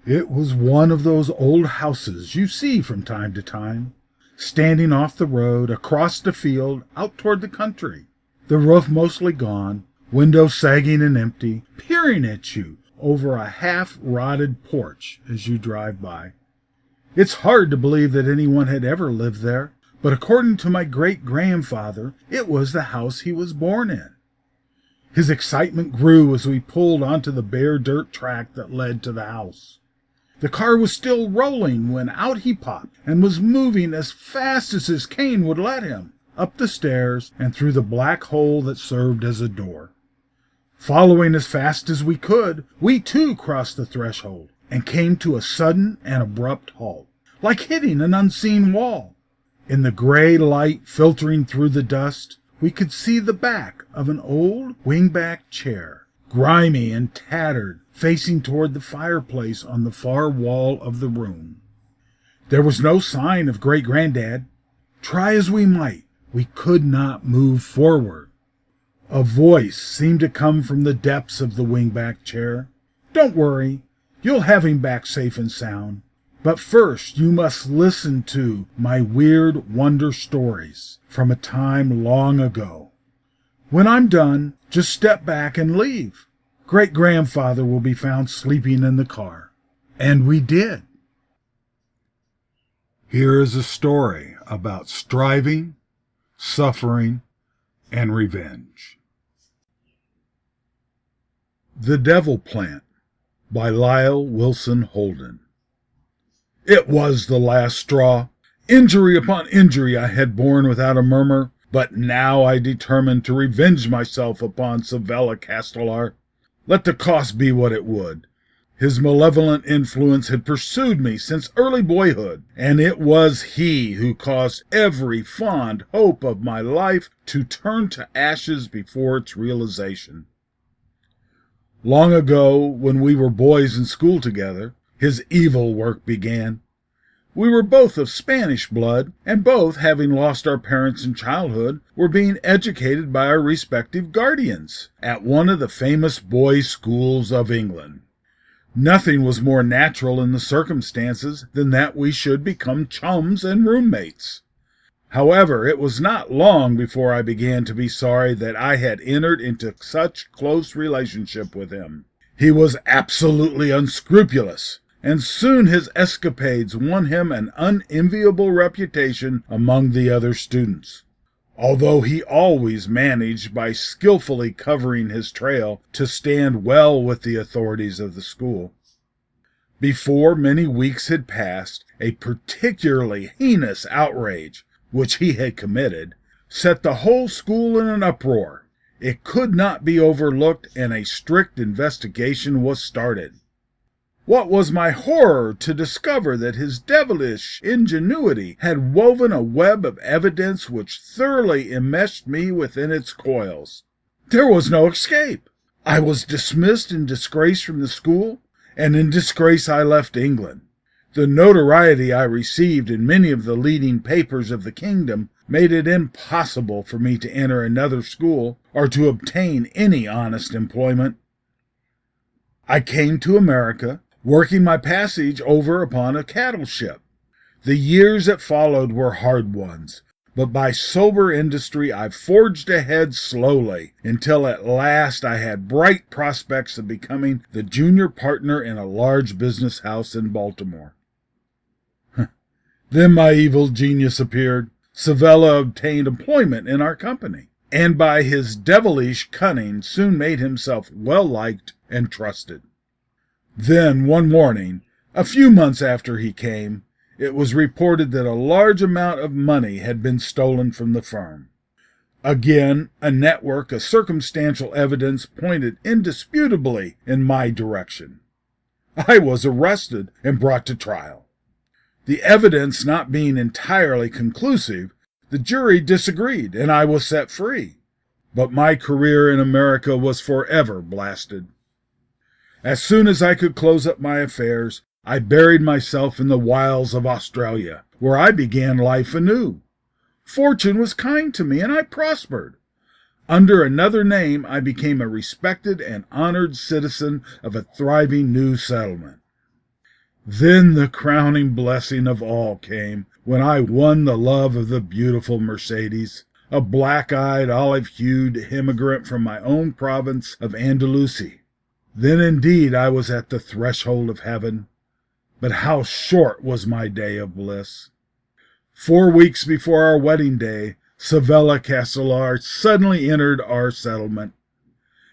It was one of those old houses you see from time to time, standing off the road, across the field, out toward the country. The roof mostly gone, windows sagging and empty, peering at you over a half-rotted porch as you drive by. It's hard to believe that anyone had ever lived there, but according to my great-grandfather, it was the house he was born in. His excitement grew as we pulled onto the bare dirt track that led to the house. The car was still rolling when out he popped and was moving as fast as his cane would let him, up the stairs and through the black hole that served as a door. Following as fast as we could, we too crossed the threshold and came to a sudden and abrupt halt, like hitting an unseen wall. In the gray light filtering through the dust, we could see the back of an old wingback chair, grimy and tattered, facing toward the fireplace on the far wall of the room. There was no sign of great-granddad. Try as we might, we could not move forward. A voice seemed to come from the depths of the wingback chair. "Don't worry, you'll have him back safe and sound. But first you must listen to my weird wonder stories from a time long ago. When I'm done, just step back and leave. Great-grandfather will be found sleeping in the car." And we did. Here is a story about striving, suffering, and revenge. The Devil Plant by Lyle Holden. It was the last straw. Injury upon injury I had borne without a murmur, but now I determined to revenge myself upon Savella Castellar. Let the cost be what it would. His malevolent influence had pursued me since early boyhood, and it was he who caused every fond hope of my life to turn to ashes before its realization. Long ago, when we were boys in school together, his evil work began. We were both of Spanish blood, and both, having lost our parents in childhood, were being educated by our respective guardians at one of the famous boys' schools of England. Nothing was more natural in the circumstances than that we should become chums and roommates. However, it was not long before I began to be sorry that I had entered into such close relationship with him. He was absolutely unscrupulous, and soon his escapades won him an unenviable reputation among the other students, although he always managed, by skillfully covering his trail, to stand well with the authorities of the school. Before many weeks had passed, a particularly heinous outrage, which he had committed, set the whole school in an uproar. It could not be overlooked, and a strict investigation was started. What was my horror to discover that his devilish ingenuity had woven a web of evidence which thoroughly enmeshed me within its coils. There was no escape. I was dismissed in disgrace from the school, and in disgrace I left England. The notoriety I received in many of the leading papers of the kingdom made it impossible for me to enter another school or to obtain any honest employment. I came to America, working my passage over upon a cattle ship. The years that followed were hard ones, but by sober industry I forged ahead slowly, until at last I had bright prospects of becoming the junior partner in a large business house in Baltimore. Then my evil genius appeared. Savella obtained employment in our company, and by his devilish cunning soon made himself well liked and trusted. Then, one morning, a few months after he came, it was reported that a large amount of money had been stolen from the firm. Again, a network of circumstantial evidence pointed indisputably in my direction. I was arrested and brought to trial. The evidence not being entirely conclusive, the jury disagreed, and I was set free. But my career in America was forever blasted. As soon as I could close up my affairs, I buried myself in the wilds of Australia, where I began life anew. Fortune was kind to me, and I prospered. Under another name, I became a respected and honored citizen of a thriving new settlement. Then the crowning blessing of all came when I won the love of the beautiful Mercedes, a black-eyed, olive-hued immigrant from my own province of Andalusia. Then indeed I was at the threshold of heaven. But how short was my day of bliss! 4 weeks before our wedding day, Savella Castellar suddenly entered our settlement.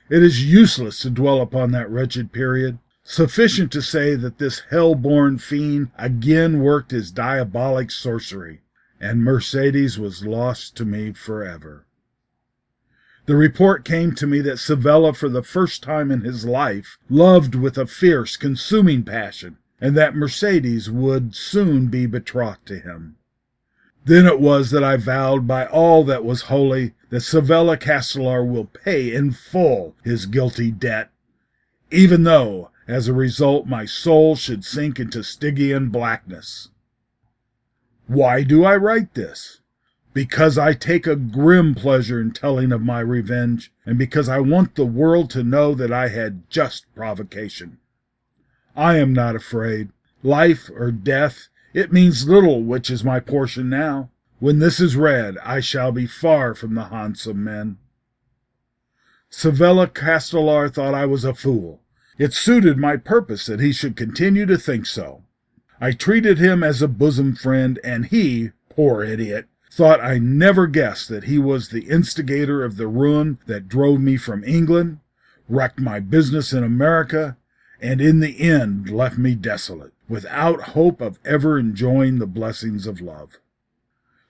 It is useless to dwell upon that wretched period. Sufficient to say that this hell-born fiend again worked his diabolic sorcery, and Mercedes was lost to me forever. The report came to me that Savella, for the first time in his life, loved with a fierce, consuming passion, and that Mercedes would soon be betrothed to him. Then it was that I vowed by all that was holy that Savella Castellar will pay in full his guilty debt, even though, as a result, my soul should sink into Stygian blackness. Why do I write this? Because I take a grim pleasure in telling of my revenge, and because I want the world to know that I had just provocation. I am not afraid. Life or death, it means little which is my portion now. When this is read, I shall be far from the haunts of men. Savella Castellar thought I was a fool. It suited my purpose that he should continue to think so. I treated him as a bosom friend, and he, poor idiot, thought I never guessed that he was the instigator of the ruin that drove me from England, wrecked my business in America, and in the end left me desolate, without hope of ever enjoying the blessings of love.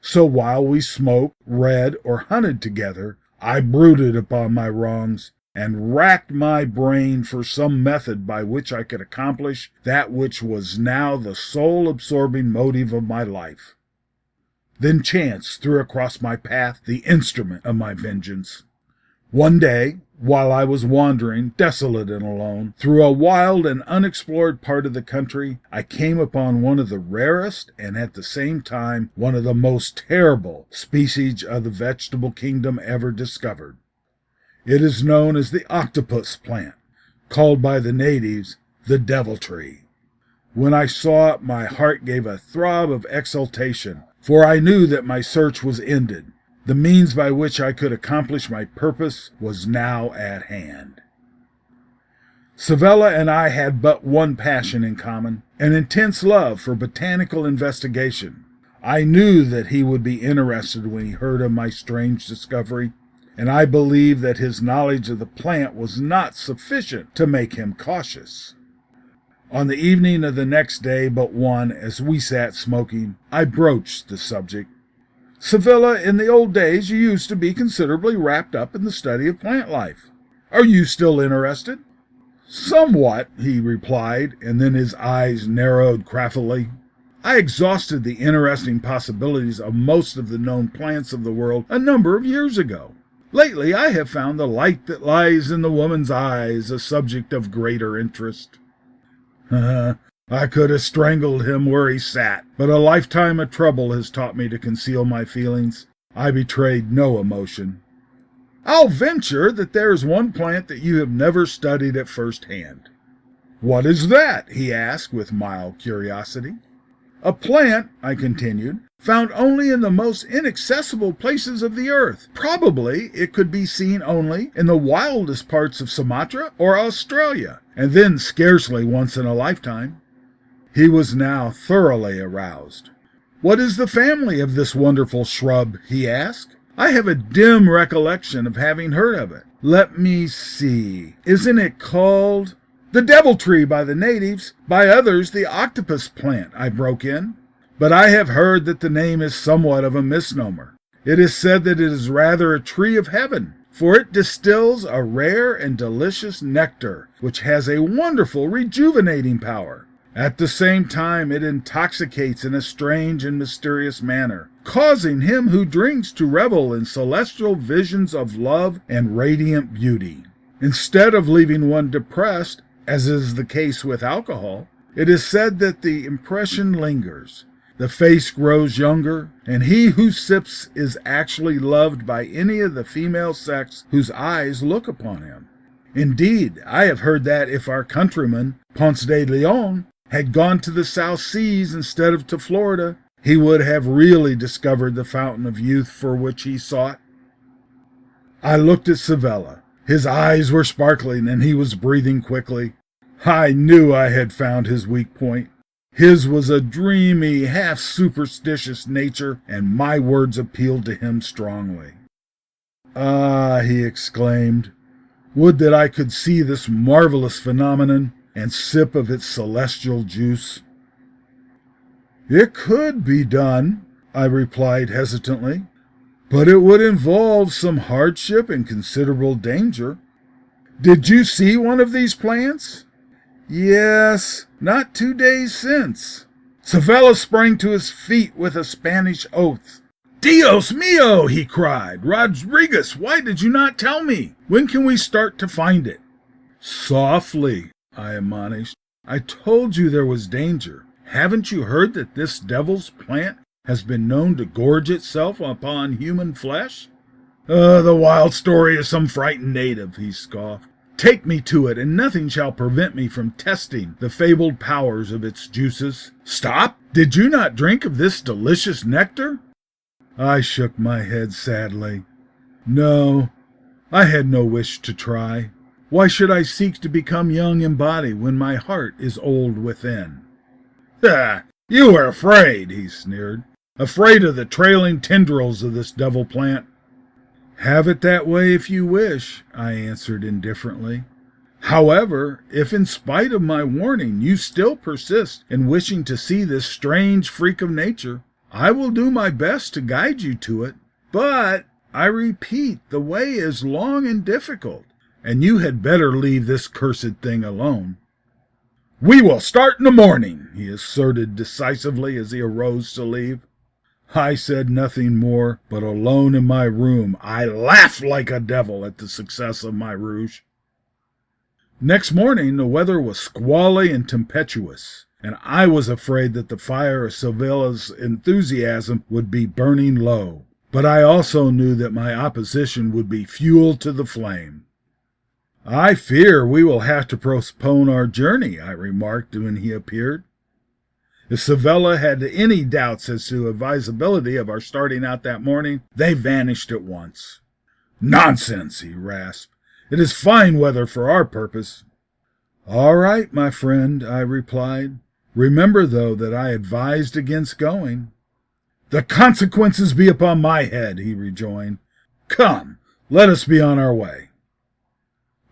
So while we smoked, read, or hunted together, I brooded upon my wrongs, and racked my brain for some method by which I could accomplish that which was now the soul-absorbing motive of my life. Then chance threw across my path the instrument of my vengeance. One day, while I was wandering, desolate and alone, through a wild and unexplored part of the country, I came upon one of the rarest and at the same time one of the most terrible species of the vegetable kingdom ever discovered. It is known as the octopus plant, called by the natives the devil tree. When I saw it, my heart gave a throb of exultation, for I knew that my search was ended. The means by which I could accomplish my purpose was now at hand. Savella and I had but one passion in common, an intense love for botanical investigation. I knew that he would be interested when he heard of my strange discovery, and I believe that his knowledge of the plant was not sufficient to make him cautious. On the evening of the next day but one, as we sat smoking, I broached the subject. Savella, in the old days you used to be considerably wrapped up in the study of plant life. Are you still interested? Somewhat, he replied, and then his eyes narrowed craftily. I exhausted the interesting possibilities of most of the known plants of the world a number of years ago. Lately I have found the light that lies in the woman's eyes a subject of greater interest. I could have strangled him where he sat, but a lifetime of trouble has taught me to conceal my feelings. I betrayed no emotion. I'll venture that there is one plant that you have never studied at first hand. What is that? He asked with mild curiosity. A plant, I continued, found only in the most inaccessible places of the earth. Probably it could be seen only in the wildest parts of Sumatra or Australia, and then scarcely once in a lifetime. He was now thoroughly aroused. What is the family of this wonderful shrub? He asked. I have a dim recollection of having heard of it. Let me see. Isn't it called the devil tree by the natives, by others the octopus plant? I broke in. But I have heard that the name is somewhat of a misnomer. It is said that it is rather a tree of heaven, for it distills a rare and delicious nectar, which has a wonderful rejuvenating power. At the same time, it intoxicates in a strange and mysterious manner, causing him who drinks to revel in celestial visions of love and radiant beauty. Instead of leaving one depressed, as is the case with alcohol, it is said that the impression lingers. The face grows younger, and he who sips is actually loved by any of the female sex whose eyes look upon him. Indeed, I have heard that if our countryman, Ponce de Leon, had gone to the South Seas instead of to Florida, he would have really discovered the fountain of youth for which he sought. I looked at Savella. His eyes were sparkling and he was breathing quickly. I knew I had found his weak point. His was a dreamy, half-superstitious nature, and my words appealed to him strongly. "Ah," he exclaimed, "would that I could see this marvelous phenomenon and sip of its celestial juice." "It could be done," I replied hesitantly, "but it would involve some hardship and considerable danger." "Did you see one of these plants?" "Yes, not 2 days since." Savella sprang to his feet with a Spanish oath. "Dios mio!" he cried. "Rodriguez, why did you not tell me? When can we start to find it?" "Softly," I admonished. "I told you there was danger. Haven't you heard that this devil's plant has been known to gorge itself upon human flesh?" The wild story of some frightened native," he scoffed. "Take me to it, and nothing shall prevent me from testing the fabled powers of its juices." "Stop! Did you not drink of this delicious nectar?" I shook my head sadly. "No, I had no wish to try. Why should I seek to become young in body when my heart is old within?" "Ha! You are afraid," he sneered. "Afraid of the trailing tendrils of this devil plant." "Have it that way if you wish," I answered indifferently. "However, if in spite of my warning you still persist in wishing to see this strange freak of nature, I will do my best to guide you to it. But, I repeat, the way is long and difficult, and you had better leave this cursed thing alone." "We will start in the morning," he asserted decisively as he arose to leave. I said nothing more, but alone in my room I laughed like a devil at the success of my ruse. Next morning the weather was squally and tempestuous, and I was afraid that the fire of Savella's enthusiasm would be burning low. But I also knew that my opposition would be fuel to the flame. "I fear we will have to postpone our journey," I remarked when he appeared. If Savella had any doubts as to the advisability of our starting out that morning, they vanished at once. "Nonsense," he rasped. "It is fine weather for our purpose." "All right, my friend," I replied. "Remember, though, that I advised against going." "The consequences be upon my head," he rejoined. "Come, let us be on our way."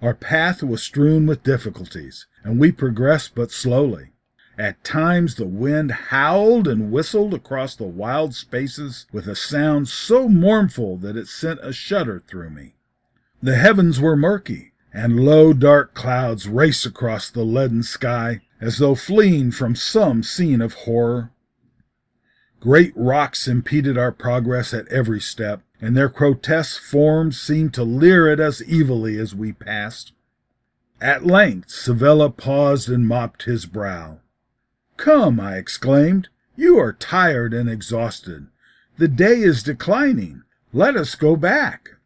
Our path was strewn with difficulties, and we progressed but slowly. At times the wind howled and whistled across the wild spaces with a sound so mournful that it sent a shudder through me. The heavens were murky, and low dark clouds raced across the leaden sky as though fleeing from some scene of horror. Great rocks impeded our progress at every step, and their grotesque forms seemed to leer at us evilly as we passed. At length Savella paused and mopped his brow. "Come," I exclaimed, "you are tired and exhausted. The day is declining. Let us go back."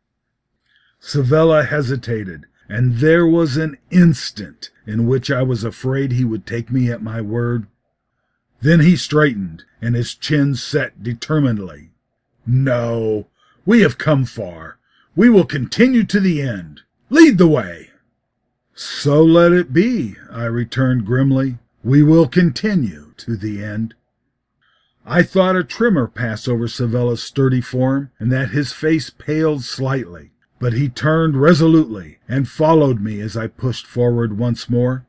Savella hesitated, and there was an instant in which I was afraid he would take me at my word. Then he straightened, and his chin set determinedly. "No, we have come far. We will continue to the end. Lead the way." "So let it be," I returned grimly. "We will continue to the end." I thought a tremor passed over Savella's sturdy form, and that his face paled slightly, but he turned resolutely and followed me as I pushed forward once more.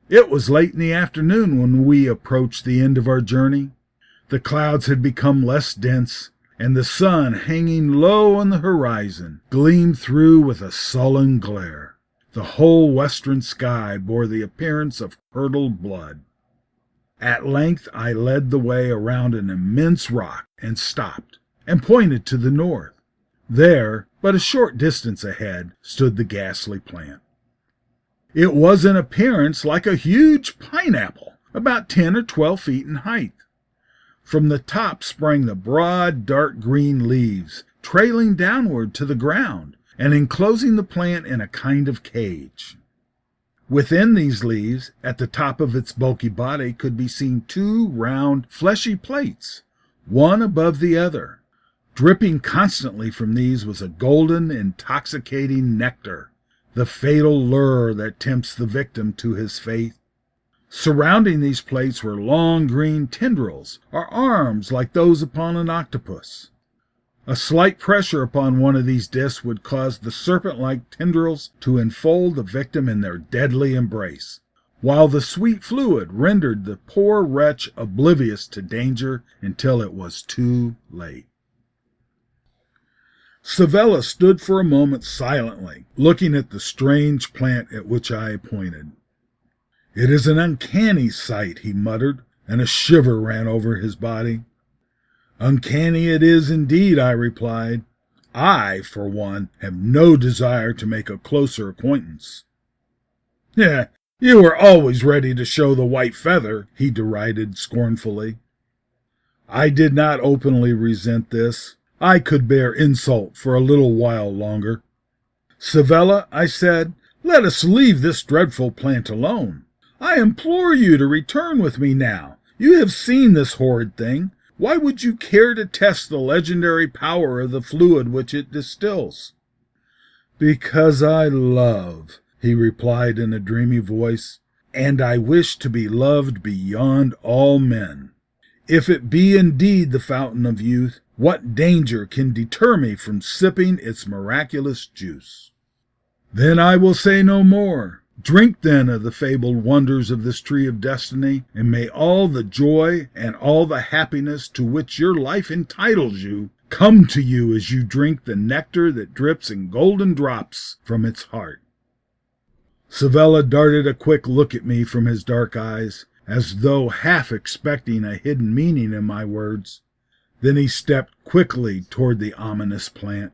It was late in the afternoon when we approached the end of our journey. The clouds had become less dense, and the sun, hanging low on the horizon, gleamed through with a sullen glare. The whole western sky bore the appearance of curdled blood. At length I led the way around an immense rock and stopped, and pointed to the north. There, but a short distance ahead, stood the ghastly plant. It was in appearance like a huge pineapple, about 10 or 12 feet in height. From the top sprang the broad, dark green leaves, trailing downward to the ground, and enclosing the plant in a kind of cage. Within these leaves, at the top of its bulky body, could be seen two round, fleshy plates, one above the other. Dripping constantly from these was a golden, intoxicating nectar, the fatal lure that tempts the victim to his fate. Surrounding these plates were long green tendrils, or arms like those upon an octopus. A slight pressure upon one of these discs would cause the serpent-like tendrils to enfold the victim in their deadly embrace, while the sweet fluid rendered the poor wretch oblivious to danger until it was too late. Savella stood for a moment silently, looking at the strange plant at which I pointed. "It is an uncanny sight," he muttered, and a shiver ran over his body. "Uncanny it is indeed," I replied. "I, for one, have no desire to make a closer acquaintance." "Yeah, you were always ready to show the white feather," he derided scornfully. I did not openly resent this. I could bear insult for a little while longer. "Savella," I said, "let us leave this dreadful plant alone. I implore you to return with me now. You have seen this horrid thing. Why would you care to test the legendary power of the fluid which it distills?" "Because I love," he replied in a dreamy voice, "and I wish to be loved beyond all men. If it be indeed the fountain of youth, what danger can deter me from sipping its miraculous juice?" "Then I will say no more. Drink then of the fabled wonders of this tree of destiny, and may all the joy and all the happiness to which your life entitles you come to you as you drink the nectar that drips in golden drops from its heart." Savella darted a quick look at me from his dark eyes, as though half expecting a hidden meaning in my words. Then he stepped quickly toward the ominous plant.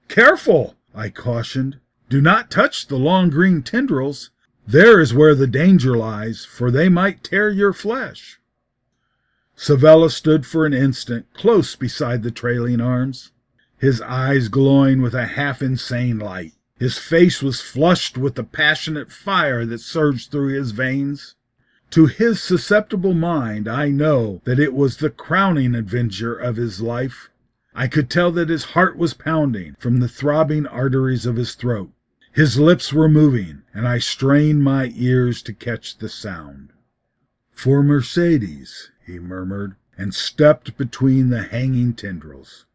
"Careful," I cautioned. "Do not touch the long green tendrils. There is where the danger lies, for they might tear your flesh." Savella stood for an instant close beside the trailing arms, his eyes glowing with a half-insane light. His face was flushed with the passionate fire that surged through his veins. To his susceptible mind, I know that it was the crowning adventure of his life. I could tell that his heart was pounding from the throbbing arteries of his throat. His lips were moving, and I strained my ears to catch the sound. "For Mercedes," he murmured, and stepped between the hanging tendrils.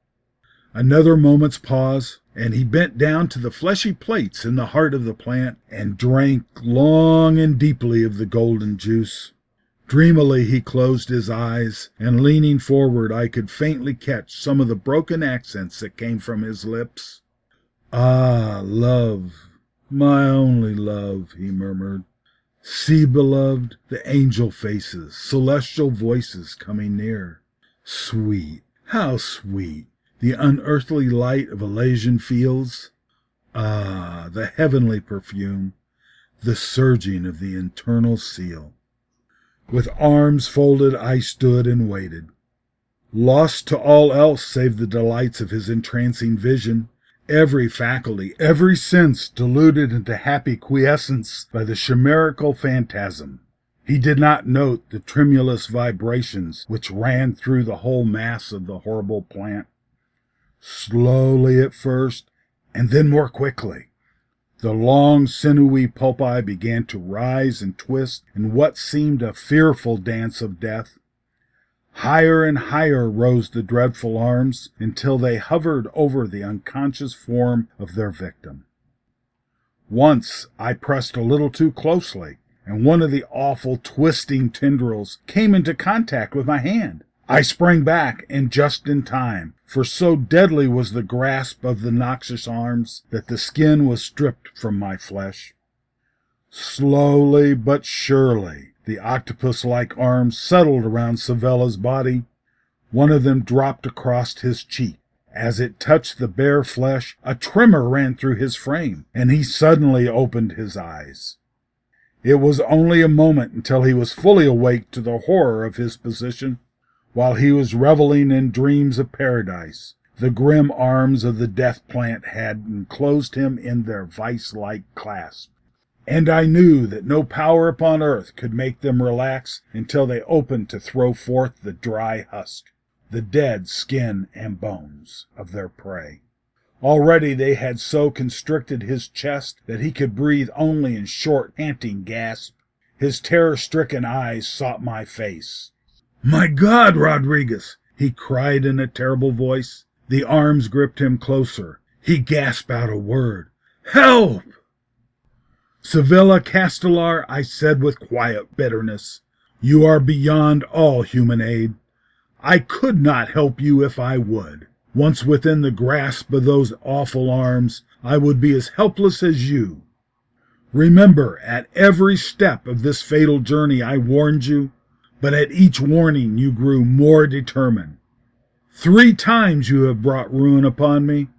Another moment's pause, and he bent down to the fleshy plates in the heart of the plant and drank long and deeply of the golden juice. Dreamily he closed his eyes, and leaning forward I could faintly catch some of the broken accents that came from his lips. "Ah, love, my only love," he murmured. "See, beloved, the angel faces, celestial voices coming near. Sweet, how sweet, the unearthly light of Elysian fields. Ah, the heavenly perfume, the surging of the eternal seal." With arms folded I stood and waited, lost to all else save the delights of his entrancing vision, every faculty, every sense deluded into happy quiescence by the chimerical phantasm. He did not note the tremulous vibrations which ran through the whole mass of the horrible plant. Slowly at first, and then more quickly, the long sinewy pulpi began to rise and twist in what seemed a fearful dance of death. Higher and higher rose the dreadful arms until they hovered over the unconscious form of their victim. Once I pressed a little too closely, and one of the awful twisting tendrils came into contact with my hand. I sprang back, and just in time, for so deadly was the grasp of the noxious arms that the skin was stripped from my flesh. Slowly but surely, the octopus-like arms settled around Savella's body. One of them dropped across his cheek. As it touched the bare flesh, a tremor ran through his frame, and he suddenly opened his eyes. It was only a moment until he was fully awake to the horror of his position. While he was reveling in dreams of paradise, the grim arms of the death plant had enclosed him in their vice-like clasp, and I knew that no power upon earth could make them relax until they opened to throw forth the dry husk, the dead skin and bones of their prey. Already they had so constricted his chest that he could breathe only in short, panting gasps. His terror-stricken eyes sought my face. "My God, Rodriguez!" he cried in a terrible voice. The arms gripped him closer. He gasped out a word. "Help!" "Sevilla Castellar," I said with quiet bitterness, "you are beyond all human aid. I could not help you if I would. Once within the grasp of those awful arms, I would be as helpless as you. Remember, at every step of this fatal journey I warned you, but at each warning you grew more determined. 3 times you have brought ruin upon me.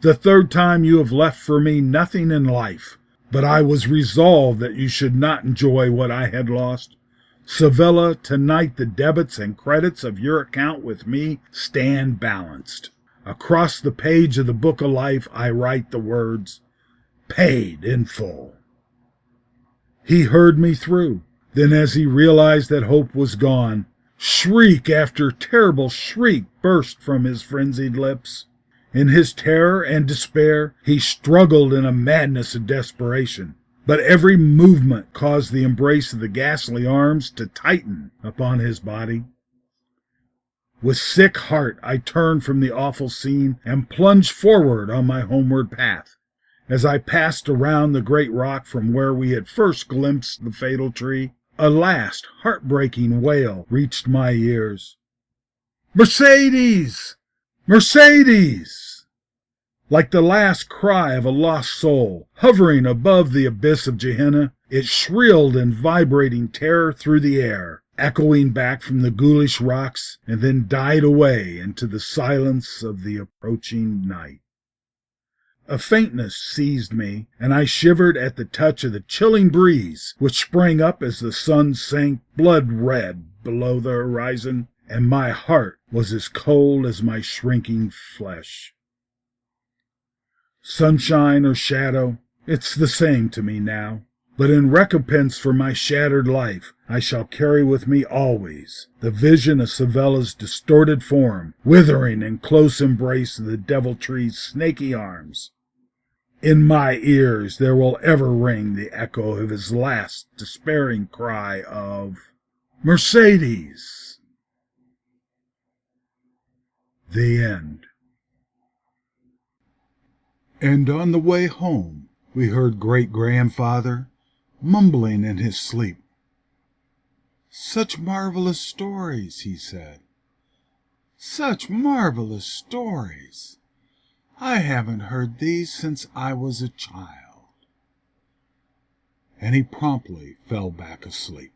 The 3rd time you have left for me nothing in life, but I was resolved that you should not enjoy what I had lost. Sevilla, tonight the debits and credits of your account with me stand balanced. Across the page of the book of life I write the words, 'Paid in full.'" He heard me through. Then, as he realized that hope was gone, shriek after terrible shriek burst from his frenzied lips. In his terror and despair, he struggled in a madness of desperation, but every movement caused the embrace of the ghastly arms to tighten upon his body. With sick heart, I turned from the awful scene and plunged forward on my homeward path. As I passed around the great rock from where we had first glimpsed the fatal tree, a last heartbreaking wail reached my ears. "Mercedes! Mercedes!" Like the last cry of a lost soul, hovering above the abyss of Gehenna, it shrilled in vibrating terror through the air, echoing back from the ghoulish rocks, and then died away into the silence of the approaching night. A faintness seized me, and I shivered at the touch of the chilling breeze which sprang up as the sun sank blood-red below the horizon, and my heart was as cold as my shrinking flesh. Sunshine or shadow, it's the same to me now. But in recompense for my shattered life, I shall carry with me always the vision of Sevilla's distorted form, withering in close embrace of the devil-tree's snaky arms. In my ears there will ever ring the echo of his last despairing cry of "Mercedes!" The end. And on the way home, we heard great-grandfather mumbling in his sleep. "Such marvelous stories," he said. "Such marvelous stories. I haven't heard these since I was a child." And he promptly fell back asleep.